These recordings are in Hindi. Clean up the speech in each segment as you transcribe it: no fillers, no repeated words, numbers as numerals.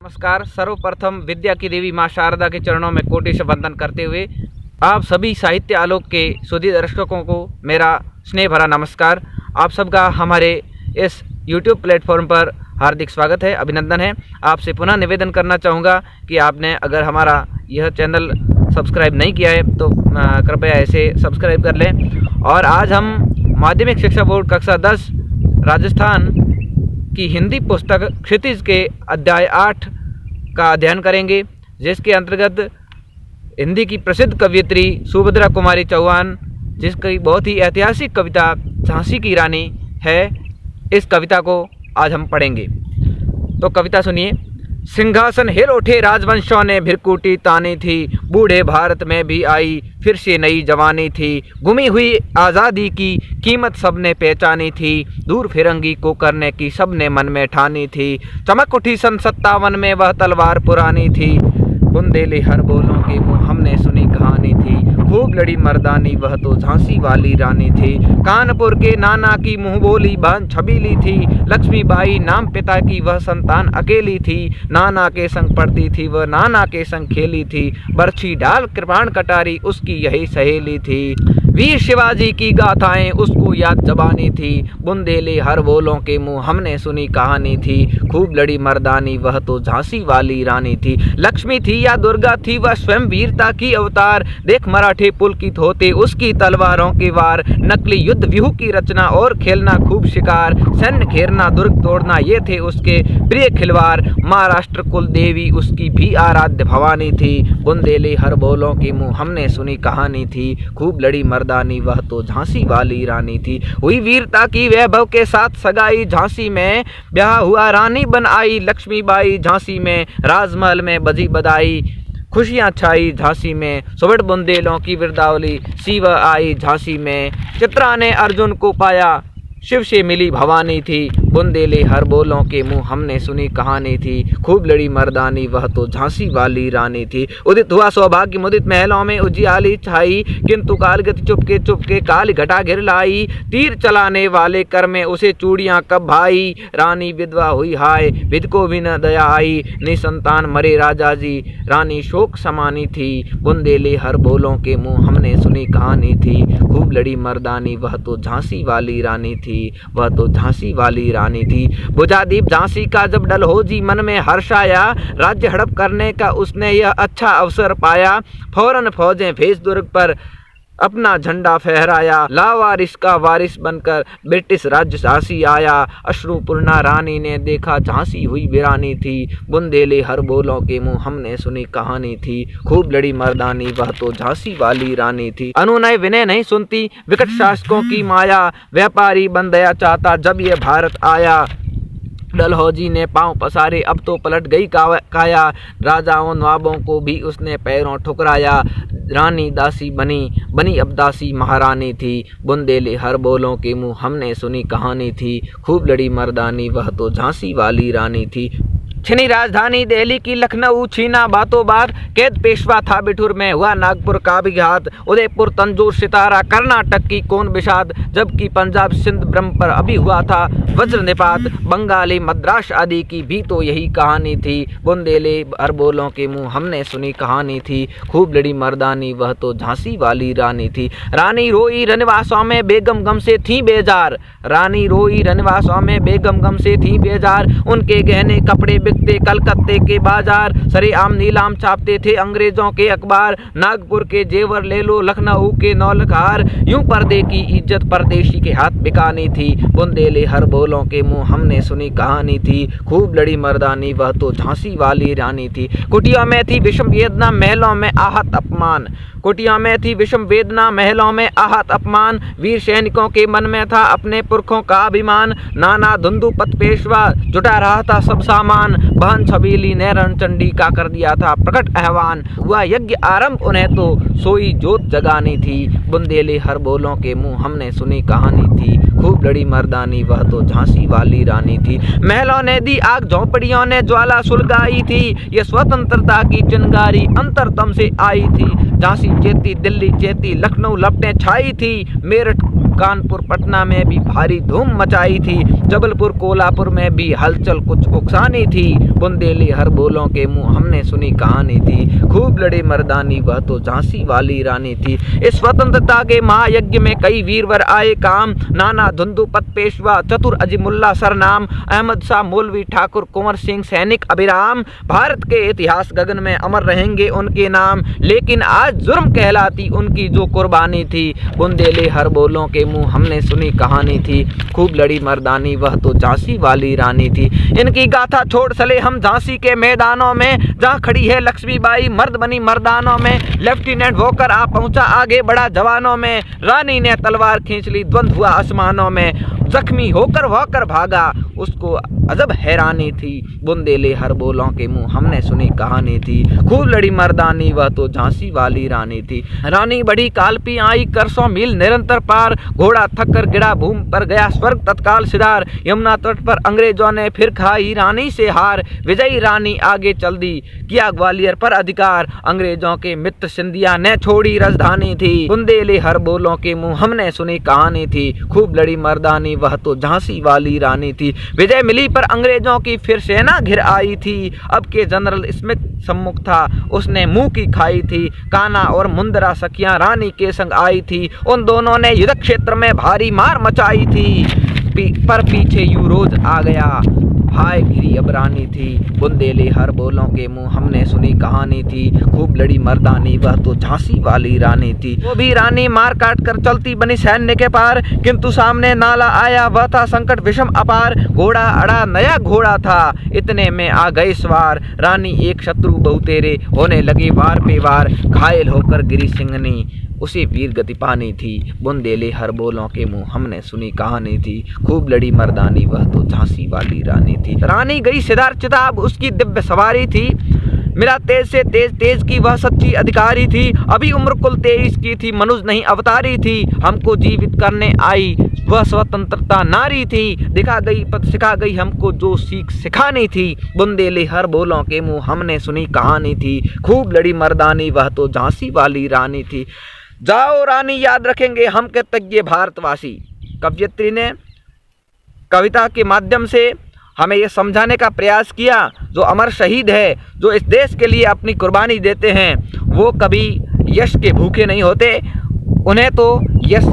नमस्कार। सर्वप्रथम विद्या की देवी माँ शारदा के चरणों में कोटि से वंदन करते हुए आप सभी साहित्य आलोक के सुधी दर्शकों को मेरा स्नेह भरा नमस्कार। आप सबका हमारे इस YouTube प्लेटफॉर्म पर हार्दिक स्वागत है, अभिनंदन है। आपसे पुनः निवेदन करना चाहूँगा कि आपने अगर हमारा यह चैनल सब्सक्राइब नहीं किया है तो कृपया ऐसे सब्सक्राइब कर लें। और आज हम माध्यमिक शिक्षा बोर्ड कक्षा 10 राजस्थान की हिंदी पुस्तक क्षितिज के अध्याय 8 का अध्ययन करेंगे, जिसके अंतर्गत हिंदी की प्रसिद्ध कवयित्री सुभद्रा कुमारी चौहान, जिसकी बहुत ही ऐतिहासिक कविता झांसी की रानी है, इस कविता को आज हम पढ़ेंगे। तो कविता सुनिए। सिंहासन हिल उठे राजवंशों ने भिरकूटी तानी थी, बूढ़े भारत में भी आई फिर से नई जवानी थी। गुमी हुई आज़ादी की कीमत सबने पहचानी थी, दूर फिरंगी को करने की सबने मन में ठानी थी। चमक उठी सन 57 में वह तलवार पुरानी थी, बुंदेली हर बोलों के मुँह हमने सुनी कहानी थी। खूब लड़ी मर्दानी वह तो झांसी वाली रानी थी, कानपुर के नाना की मुँह बोली बहन छबीली थी। लक्ष्मीबाई नाम पिता की वह संतान अकेली थी, नाना के संग पढ़ती थी वह नाना के संग खेली थी। बरछी डाल कृपाण कटारी उसकी यही सहेली थी, वीर शिवाजी की गाथाएं उसको याद जबानी थी। बुंदेले हर बोलों के मुँह हमने सुनी कहानी थी, खूब लड़ी मर्दानी वह तो झांसी वाली रानी थी। लक्ष्मी थी या दुर्गा थी वह स्वयं वीरता की अवतार, देख मराठे पुलकित होते उसकी तलवारों के वार। नकली युद्ध व्यूह की रचना और खेलना खूब शिकार, सैन्य घेरना दुर्ग तोड़ना ये थे उसके प्रिय खिलवाड़। महाराष्ट्र कुल देवी उसकी भी आराध्य भवानी थी, बुंदेले हर बोलों के मुँह हमने सुनी कहानी थी। खूब लड़ी मर्दानी वह तो झांसी वाली रानी थी। हुई वीरता की वैभव के साथ सगाई, झांसी में ब्याह हुआ रानी बन आई। लक्ष्मीबाई झांसी में राजमहल में बजी बधाई, खुशियाँ छाई झांसी में। सुबह बुंदेलों की वृंदावली शिव आई झांसी में। चित्रा ने अर्जुन को पाया शिव से मिली भवानी थी, बुंदेले हर बोलों के मुँह हमने सुनी कहानी थी। खूब लड़ी मर्दानी वह तो झांसी वाली रानी थी। उदित हुआ सौभाग्य मुदित महलों में उजियाली छाई, किंतु कालगति चुपके चुपके काल घटा घिर लाई। तीर चलाने वाले कर में उसे चूड़ियाँ कब भाई, रानी विधवा हुई हाय विध को भी न दया आई। निसंतान मरे राजा जी रानी शोक समानी थी, बुंदेले हर बोलों के मुँह हमने सुनी कहानी थी। खूब लड़ी मर्दानी वह तो झांसी वाली रानी थी, वह तो झांसी वाली रानी थी। बुझादीप झांसी का जब डलहौजी मन में हर्ष आया, राज्य हड़प करने का उसने यह अच्छा अवसर पाया। फौरन फौजें भेज दुर्ग पर अपना झंडा फहराया, लावारिस का वारिस बनकर ब्रिटिश राज्य झांसी आया। अश्रुपूर्णा रानी ने देखा झांसी हुई वीरानी थी, बुंदेले हर बोलों के मुँह हमने सुनी कहानी थी। खूब लड़ी मर्दानी वह तो झांसी वाली रानी थी। अनुनय विनय नहीं सुनती विकट शासकों की माया, व्यापारी बन दया चाहता जब ये भारत आया। डलहौजी ने पांव पसारे अब तो पलट गई काया, राजाओं नवाबों को भी उसने पैरों ठुकराया। रानी दासी बनी अब दासी महारानी थी, बुंदेले हर बोलों के मुँह हमने सुनी कहानी थी। खूब लड़ी मर्दानी वह तो झांसी वाली रानी थी। छिनी राजधानी दिल्ली की लखनऊ छीना बातों बात, कैद पेशवा था बिठुर में हुआ नागपुर का भी घात। उदयपुर तंजौर सितारा कर्नाटक की कौन विषाद, जबकि पंजाब सिंध ब्रह्म पर अभी हुआ था वज्र निपात। बंगाली मद्रास आदि की भी तो यही कहानी थी, बुंदेले हर बोलों के मुँह हमने सुनी कहानी थी। खूब लड़ी मर्दानी वह तो झांसी वाली रानी थी। रानी रोई रनवासों में बेगम गम से थी बेजार, रानी रोई रनवासों में बेगम गम से थी बेजार। उनके गहने कपड़े बिकते कलकत्ते के बाजार, सरेआम नीलाम छापते थे अंग्रेजों के अखबार। नागपुर के जेवर ले लो लखनऊ के नौलखार, यूं पर्दे की इज्जत परदेशी के हाथ बिकानी थी, बुंदेले हर बोलों के मुँह हमने सुनी कहानी थी। खूब लड़ी मर्दानी वह तो झांसी वाली रानी थी। कुटिया में थी विषम वेदना महलों में आहत अपमान, कुटिया में थी विषम वेदना महलों में आहत अपमान। वीर सैनिकों के मन में था अपने पुरखों का अभिमान, नाना धुंधुपत पेशवा जुटा रहा था सब सामान। बहन छबीली ने रणचंडी का कर दिया था प्रकट आह्वान, हुआ यज्ञ आरंभ उन्हें तो सोई जोत जगानी थी, बुंदेले हर बोलों के मुँह हमने सुनी कहानी थी। खूब लड़ी मर्दानी वह तो झांसी वाली रानी थी। महलों ने दी आग झोंपड़ियों ने ज्वाला सुलगाई थी, ये स्वतंत्रता की चिंगारी अंतरतम से आई थी। झांसी चेती दिल्ली चेती लखनऊ लपटें छाई थी, मेरठ कानपुर पटना में भी भारी धूम मचाई थी। जबलपुर कोल्हापुर में भी हलचल कुछ उकसानी थी, थी, बुंदेली हर बोलों के मुंह हमने सुनी कहानी थी, खूब लड़ी मर्दानी वह तो झांसी वाली रानी थी। इस स्वतंत्रता के महायज्ञ में कई वीरवर आए काम, नाना धुंधुपत पेशवा चतुर अजीमुल्ला सरनाम, अहमद शाह मौलवी ठाकुर कुंवर सिंह सैनिक अभिराम, भारत के इतिहास गगन में अमर रहेंगे उनके नाम, लेकिन आज जुर्म कहलाती उनकी जो कुर्बानी थी, बुंदेली हर बोलों के मुंह हमने सुनी कहानी थी, खूब लड़ी मर्दानी वह तो झांसी वाली रानी थी। इनकी गाथा छोड़ चले हम झांसी के मैदानों में, जहाँ खड़ी है लक्ष्मीबाई मर्द बनी मर्दानों में, लेफ्टिनेंट होकर आ पहुंचा आगे बढ़ा जवानों में, रानी ने तलवार खींच ली द्वंद हुआ आसमानों में, जख्मी होकर भागा उसको अजब हैरानी थी, बुंदेली हर बोलों के मुंह हमने सुनी कहानी थी, खूब लड़ी मर्दानी वह तो झांसी वाली रानी थी। रानी बढ़ी कालपी आई कर 100 मील निरंतर पार, घोड़ा थक कर गिरा भूमि पर गया स्वर्ग तत्काल सिधार, यमुना तट पर अंग्रेजों ने फिर खाई रानी से हार, विजयी रानी आगे चल दी किया ग्वालियर पर अधिकार, अंग्रेजों के मित्र सिंधिया ने छोड़ी राजधानी थी, बुंदेली हर बोलों के मुंह हमने सुनी कहानी थी, खूब लड़ी मर्दानी वह तो झांसी वाली रानी थी। विजय मिली पर अंग्रेजों की फिर सेना घिर आई थी, अब के जनरल स्मिथ सम्मुख था उसने मुंह की खाई थी, कान्हा और मुंदरा सखियां रानी के संग आई थी, उन दोनों ने युद्ध क्षेत्र में भारी मार मचाई थी, पर पीछे यूरोज आ गया हाय गिरी अब रानी थी, बुंदेली हर बोलों के मुंह हमने सुनी कहानी थी, खूब लड़ी मर्दानी वह तो झांसी वाली रानी थी। वो भी रानी मार काट कर चलती बनी सैन्य के पार, किंतु सामने नाला आया वह था संकट विषम अपार, घोड़ा अड़ा नया घोड़ा था इतने में आ गए सवार, रानी एक शत्रु बहुतेरे होने लगी वार पे वार, घायल होकर गिरी सिंहनी उसे वीर गति पानी थी, बुंदेली हर बोलों के मुंह हमने सुनी कहानी थी, खूब लड़ी मर्दानी वह तो झांसी वाली रानी थी। रानी गई सिदार चिताब उसकी दिव्य सवारी थी, मिला तेज से तेज की वह सच्ची अधिकारी थी, अभी उम्र कुल 23 की थी मनुज नहीं अवतारी थी, हमको जीवित करने आई वह स्वतंत्रता नारी थी, दिखा गई पद सिखा गई हमको जो सीख सिखानी थी, बुंदेली हर बोलों के मुंह हमने सुनी कहानी थी, खूब लड़ी मर्दानी वह तो झांसी वाली रानी थी। जाओ रानी याद रखेंगे हम कृतज्ञ भारतवासी। कवयित्री ने कविता के माध्यम से हमें ये समझाने का प्रयास किया, जो अमर शहीद है जो इस देश के लिए अपनी कुर्बानी देते हैं वो कभी यश के भूखे नहीं होते, उन्हें तो यश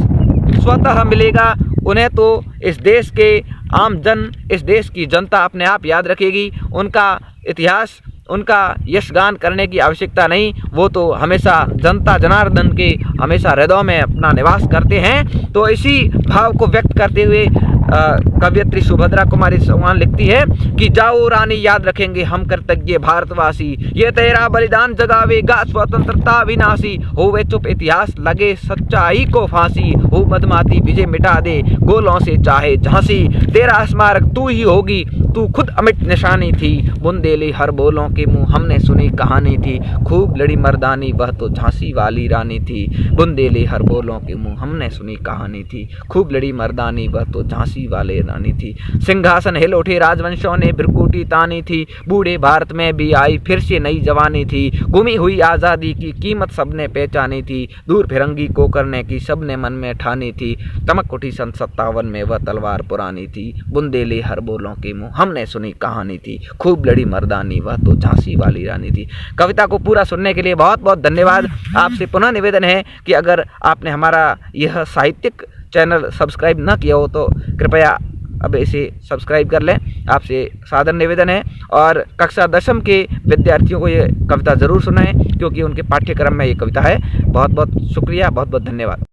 स्वतः मिलेगा, उन्हें तो इस देश के आम जन इस देश की जनता अपने आप याद रखेगी, उनका इतिहास उनका यशगान करने की आवश्यकता नहीं, वो तो हमेशा जनता जनार्दन के हमेशा हृदयों में अपना निवास करते हैं। तो इसी भाव को व्यक्त करते हुए कवयित्री सुभद्रा कुमारी चौहान लिखती है कि जाओ रानी याद रखेंगे हम कृतज्ञ भारतवासी, ये तेरा बलिदान जगावेगा स्वतंत्रता विनाशी, होवे चुप इतिहास लगे सच्चाई को फांसी, हो मधमाती विजय मिटा दे गोलों से चाहे झांसी, तेरा स्मारक तू ही होगी तू खुद अमिट निशानी थी, बुंदेली हर बोलों के मुंह हमने सुनी कहानी थी, खूब लड़ी मर्दानी वह तो झांसी वाली रानी थी, बुंदेली हर बोलों के मुंह हमने सुनी कहानी थी, खूब लड़ी मर्दानी वह तो झांसी वाली रानी थी। सिंहासन हिल उठे राजवंशों ने बिरकुटी तानी थी, बूढ़े भारत में भी आई फिर से नई जवानी थी, गुमी हुई आज़ादी की कीमत सबने पहचानी थी, दूर फिरंगी को करने की सबने मन में ठानी थी, चमक उठी सन 57 में वह तलवार पुरानी थी, बुंदेली हर बोलों के मुंह हमने सुनी कहानी थी, खूब लड़ी मर्दानी वह तो झांसी वाली रानी थी। कविता को पूरा सुनने के लिए बहुत बहुत धन्यवाद। आपसे पुनः निवेदन है कि अगर आपने हमारा यह साहित्यिक चैनल सब्सक्राइब न किया हो तो कृपया अब इसे सब्सक्राइब कर लें, आपसे सादर निवेदन है। और कक्षा 10वीं के विद्यार्थियों को ये कविता ज़रूर सुनाएं क्योंकि उनके पाठ्यक्रम में ये कविता है। बहुत बहुत शुक्रिया, बहुत बहुत धन्यवाद।